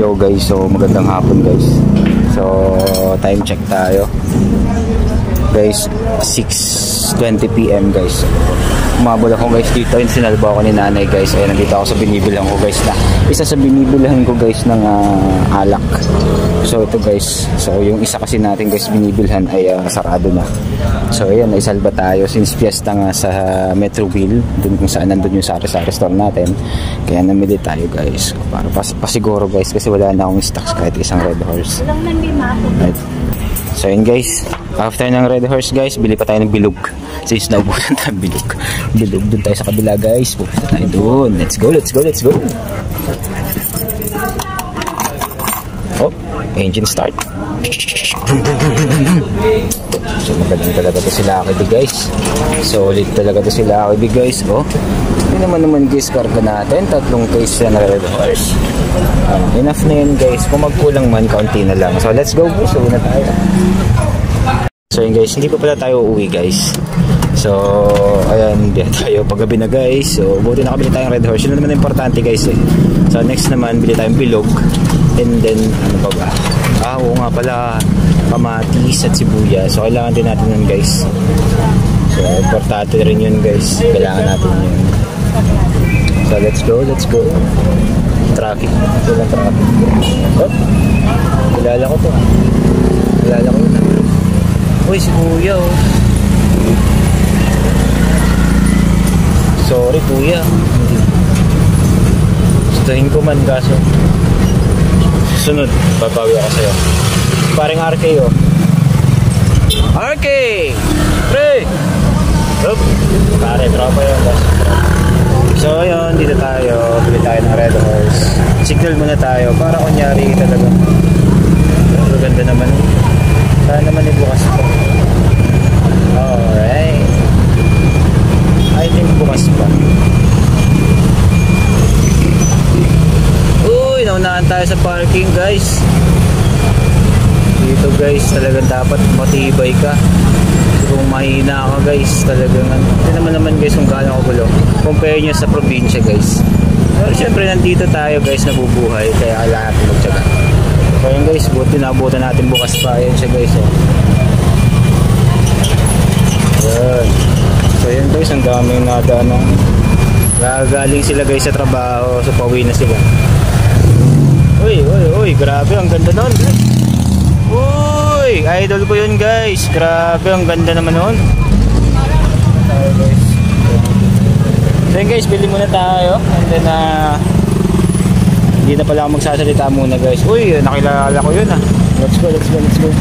Hello guys, so magandang hapon guys. So time check tayo guys, 6:20 PM guys. Umabol ako guys dito, yung sinalba ako ni nanay guys. Ayan, nandito ako sa binibilang ko guys, na isa sa binibilahan ko guys ng alak. So ito guys, so yung isa kasi natin guys binibilhan ay sarado na. So ayan, naisalba tayo since fiesta nga sa Metroville, dun kung saan nandun yung sari-sari store natin. Kaya namili tayo guys para pasiguro guys, kasi wala na akong stocks kahit isang Red Horse. Right. So yun guys, after ng Red Horse guys, bili pa tayo ng bilog. Since naubusan tayo bilog. Bilog dun tayo sa kabila guys. Pupunta tayo dun. Let's go, let's go, let's go. Oh, engine start. So magaling talaga to sila Lucky Big guys. Solid talaga to sila Lucky Big guys. Oh, hindi naman guys, karga natin 3 case na Red Horse. Enough na yun guys. Kung magkulang man, kaunti na lang. So let's go guys, uwi na tayo. So yun guys, hindi pa pala tayo uuwi guys. So ayan, hindi tayo paggabi na guys. So buti nakabili tayong Red Horse. Yun na naman importante guys eh. So next naman, bili tayong bilog. And then ano pa ba? Oo nga pala, kamatis at sibuyas. So kailangan din natin yun guys. So importante rin yun guys. Kailangan natin yun. So let's go, let's go. Traffic. Ito lang traffic. Oh, kilala ko to. Kilala ko yun. Uy, si kuya oh. Sorry kuya. Gustuhin ko man kaso susunod, babawi ako sa'yo. Parang RK oh. RK! Pre! Up! Pare, tropa yun. So yun, dito tayo. Bili tayo ng Red Horse. Signal muna tayo para kunyari talaga. Pero ganda naman. Sana naman bukas pa. Alright. I think bukas pa. Uy, naunahan tayo sa parking guys. Dito guys, talagang dapat matibay ka. Kung mahina ka guys, talagang hindi naman guys kung gaano kagulo. Compare nyo sa probinsya guys. Pero syempre nandito tayo guys, nabubuhay. Kaya kailangan natin magtyaga. So yun guys, buti naabutan natin bukas pa. Ayan siya guys oh. Ayan. So yun guys, ang daming nadaan ng gagaling sila guys sa trabaho. So pauwi na sila. Uy, grabe, ang ganda nun guys. Uy, idol ko yun guys. Grabe, ang ganda naman nun. So yun guys, bili muna tayo. And then hindi na pala ako magsasalita muna guys. Uy, nakilala ko yun ah. Let's go, let's go, let's go.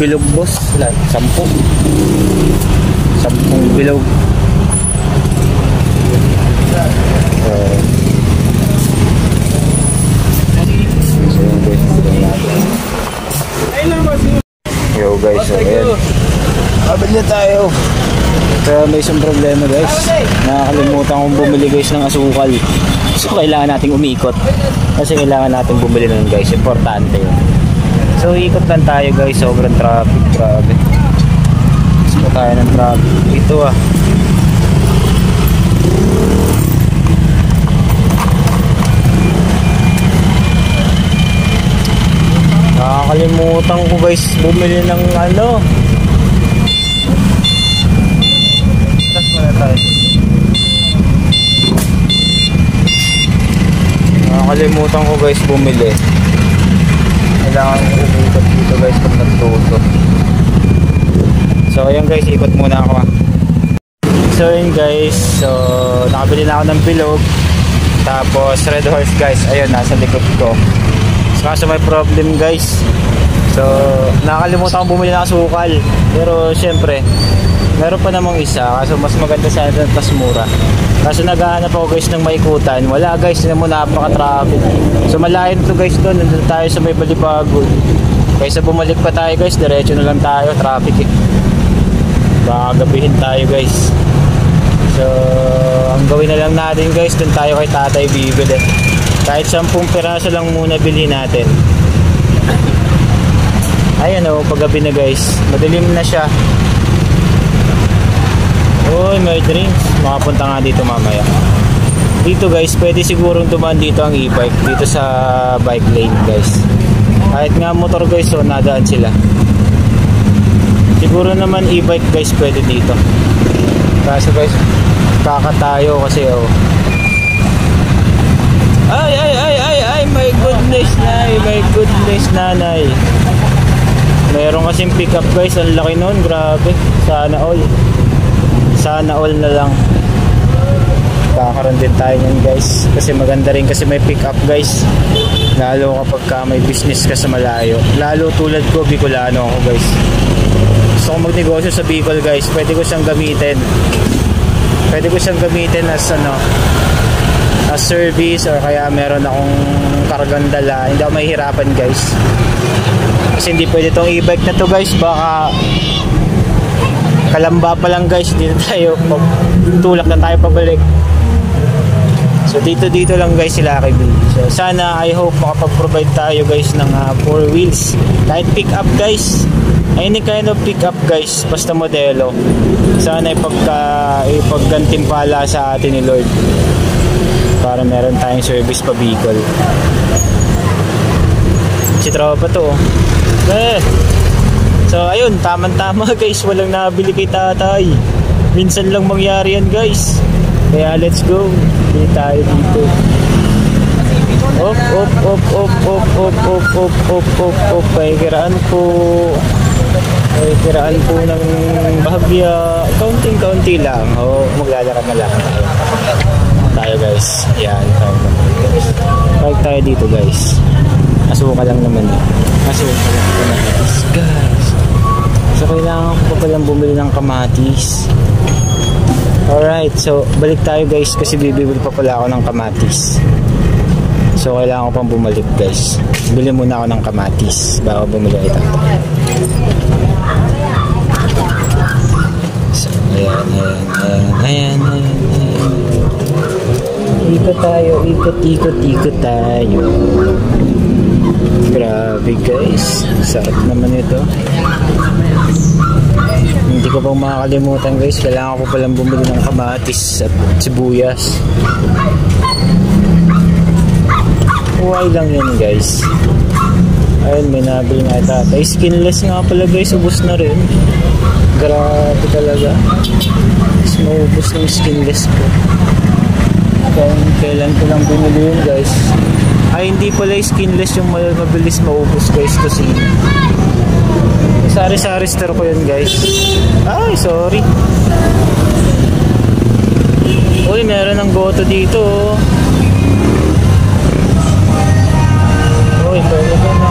Bilog boss, 10 bilog. Yo guys, so ayan, abad na tayo. Kaya may isang problema guys, nakakalimutan kong bumili guys ng asukal. So kailangan nating umikot, kasi kailangan nating bumili nun guys, importante yun. So ikot lang tayo guys, sobrang traffic, grabe. Gusto tayo ng traffic ito ah. Nakakalimutan ko guys bumili ng ano. Tas muna tayo. Nakakalimutan ko guys bumili. Kailangan ko ikot dito guys pag nagtuto. So ayan guys, ikot muna ako. So yun guys, so nakabili na ako ng bilog. Tapos Red Horse guys, ayun nasa likod ko. Kaso may problem guys. So nakakalimutan kong bumili ng asukal. Pero syempre meron pa namang isa, kaso mas maganda sana at mas mura. Kaso naghahanap ako guys ng maikutan. Wala guys, hindi mo napaka-traffic. So malayo to guys doon. Nandun tayo sa may Balibagod. Kaysa bumalik pa tayo guys, diretso na lang tayo. Traffic eh. Baka gabihin tayo guys. So ang gawin na lang natin guys, doon tayo kay tatay bibili. Kahit 10 piraso lang muna bilhin natin. Ayan o, paggabi na guys. Madilim na siya. Uy, may drinks. Makapunta nga dito mamaya. Dito guys, pwede sigurong dumaan dito ang e-bike. Dito sa bike lane guys. Kahit nga motor guys, so nadaan sila. Siguro naman e-bike guys pwede dito. Kaso guys, kakatayo kasi oh. Ay, my goodness nay, my goodness nanay. Meron kasing pick up guys, ang laki nun, grabe. Sana all. Sana all na lang. Kakaroon din tayo nyan guys. Kasi maganda rin kasi may pick up guys. Lalo kapag ka may business ka sa malayo. Lalo tulad ko, Bicolano ako guys. Gusto ko magnegosyo sa Bicol guys. Pwede ko siyang gamitin. Pwede ko siyang gamitin as ano, as service, or kaya meron akong kargang dala. Hindi ako mahihirapan guys. Kasi hindi pwede tong e-bike na to guys. Baka Kalamba pa lang guys, dito tayo, tulak na tayo pabalik. So dito lang guys sila kay Bill. So sana, I hope makapag-provide tayo guys ng 4 wheels. Kahit pick up guys, any kind of pick up guys, basta modelo. Sana ipaggantimpala sa atin ni Lord para meron tayong service pa Bicol. Si tropa to So ayun, tama guys, walang nabili kay tatay. Minsan lang mangyari yan guys. Kaya let's go. Hindi tayo dito. Op. Pakikiraan po ng bahagya. Kaunting-kaunti lang. Maglalakad na lang tayo guys. Yan, park tayo dito guys. Asuka lang naman guys. So kailangan ko pa palang bumili ng kamatis. Alright, so balik tayo guys kasi bibili pa pala ako ng kamatis. So kailangan ko pang bumalik guys. Bili muna ako ng kamatis bago bumili ito. So ayan. Ikot tayo. Grabe guys, sarap naman ito. Hindi ko pang makakalimutan guys, kailangan ko palang bumili ng kamatis at sibuyas. Huwag lang yan guys. Ayun, may nabili nga tatay. Skinless nga pala guys, ubos na rin. Grabe talaga. Mas maubos ng skinless ko. Kailan ko lang bumili yun guys. Ay, hindi pala skinless yung mabilis maubos guys kasi sari-sari store ko yun guys. Ay, sorry. Uy, meron ng goto dito. Uy, pwede ba na?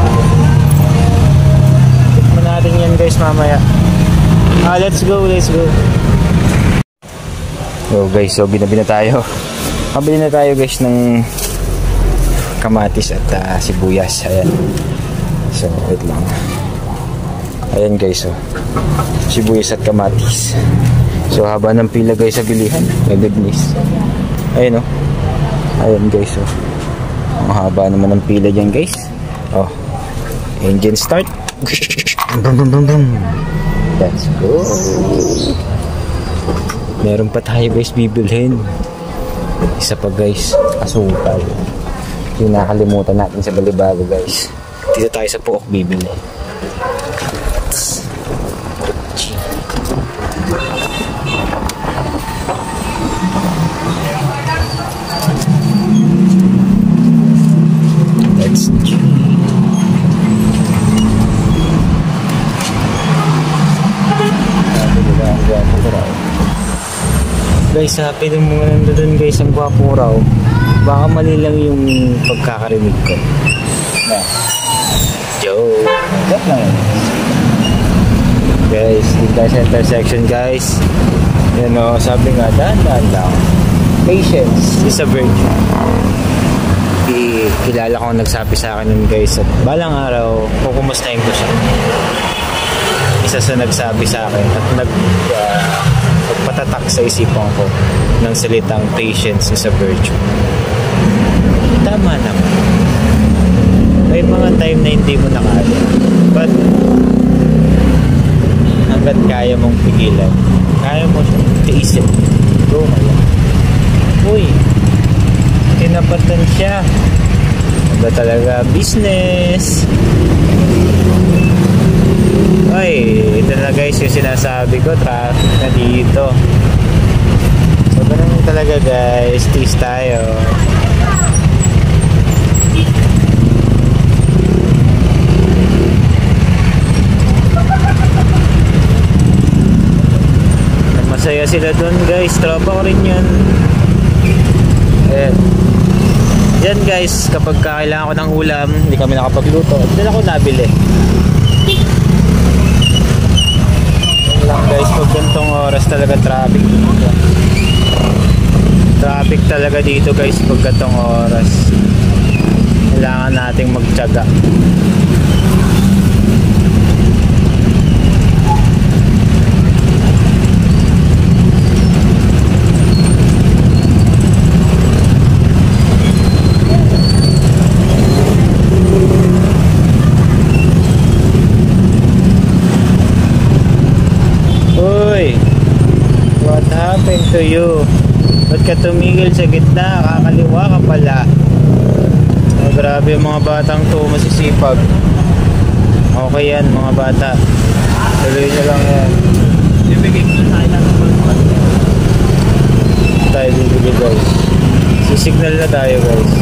Tikman natin yan guys mamaya. Let's go. So guys, so binabi na tayo. Kabili na tayo guys ng kamatis at sibuyas. Ayan. So wait lang. Ayan guys, so sibuyas at kamatis. So haba ng pila guys sa bilihan. My goodness. Ayan o. Ayan guys, so ang haba naman ng pila dyan guys. Engine start. Let's go. Meron pa tayo guys bibilhin. Isa pa guys, asukal. Yung nakalimutan natin sa Balibago guys. Dito tayo sa Pook bibili. Let's guys, happy din mo nandun guys ang gwapo raw. Baka mali lang yung pagkakarinig ko. Joke. That lang yun. Guys, dito tayo sa intersection guys. Yan o, sabi nga, dahan-dahan lang. Patience is a virtue. Kilala ko nagsabi sa akin nun guys. At balang araw, kukumustahin ko siya. Isa sa nagsabi sa akin at nagpatatak sa isipan ko ng salitang patience is a virtue. Tama naman. May mga time na hindi mo nakaya. But hanggat kaya mong pigilan. Kaya mo siya tiisin. Go mo lang. Uy, tinapatan siya. Iba talaga business. Ay, ito na guys yung sinasabi ko, traffic na dito. So ganun talaga guys, tease tayo. Masaya sila dun guys, tropa ko rin yun. Ayan. Diyan guys, kapag kailangan ko ng ulam, hindi kami nakapagluto, diyan ako nabili. Yan lang guys, pag gantong oras talaga traffic dito. Traffic talaga dito guys pag gantong oras. Kailangan nating magtiyaga. What happened to you? Ba't ka tumigil sa gitna? Kakaliwa ka pala. Oh, grabe yung mga batang to, masisipag. Okay yan mga bata. Tuloy nyo lang yan. Tayo bibili guys. Sisignal na tayo guys.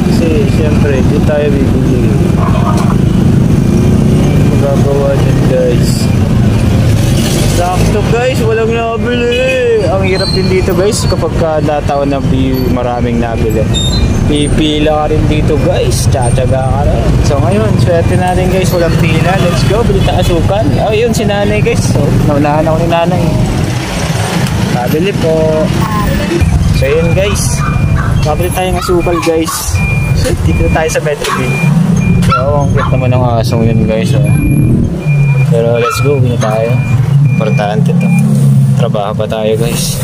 Kasi syempre di tayo bibili. Magagawa dyan guys. Sakto guys, walang nabili. Ang hirap din dito guys kapag nataon na maraming nabili. Pipila ka rin dito guys, tsatsaga ka rin. So ngayon, swerte natin guys, walang pila. Let's go, bili tayo asukal. Oh yun, si nanay guys. So, naunahan ako ni nanay. Pabili po. So yun guys, pabili tayong asukal guys. So dito tayo sa Metroville. So ang cute naman ng asong yun guys. Pero let's go, bili tayo. Importante to. Trabaho pa tayo guys.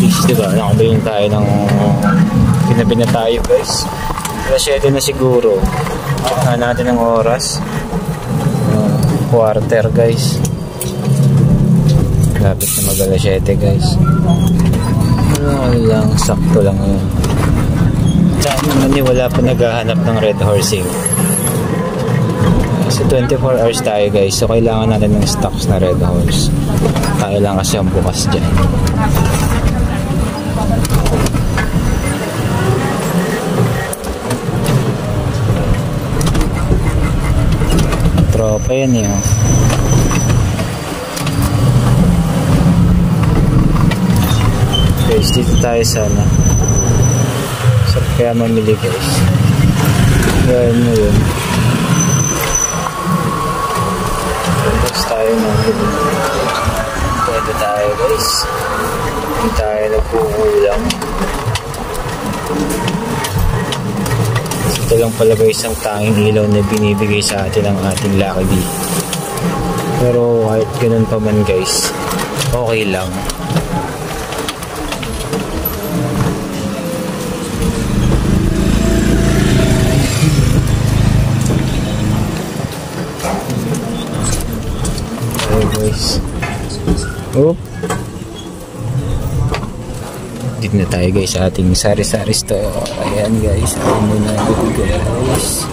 Please, diba? Nakabayin tayo ng pinabi na tayo guys. Alas 7 na siguro. Check natin ang oras. Quarter guys. Lapit na mag alas 7 guys. Lang, sakto lang yun. Saan naman wala pa naghahanap ng Red Horse Inn. So 24 hours tayo guys. So kailangan natin ng stocks na Red Horse. Tayo lang kasi ang bukas dyan. Tropa yan eh. Guys, dito tayo sana. So kaya mamili guys. Gawin mo yun. Tayo na pwede tayo guys, hindi tayo nagkukulang. Ito lang pala guys ang tanging ilaw na binibigay sa atin ng ating Lucky Bee. Pero kahit ganun pa man guys, okay lang. Guys. Oop. Dito na tayo guys sa ating sari-sari store. Ayan guys. Ayan muna dito guys.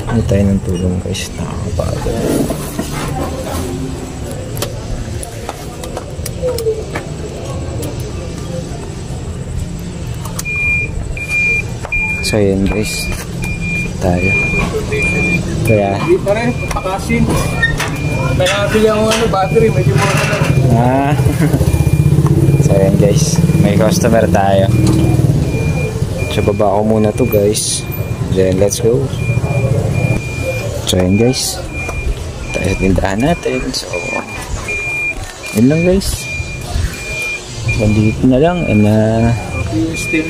Ano tayo ng tulong guys. Nakakapagod. So ayan guys. Tayo. Kaya hindi pa rin, pakasin. May nabili ako battery, medyo mura na. So ayan guys, may customer tayo. So baba ko muna to guys. Then let's go. So ayan guys, tayo sa tindahan natin. So yun lang guys. Bandito na lang and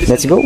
let's go.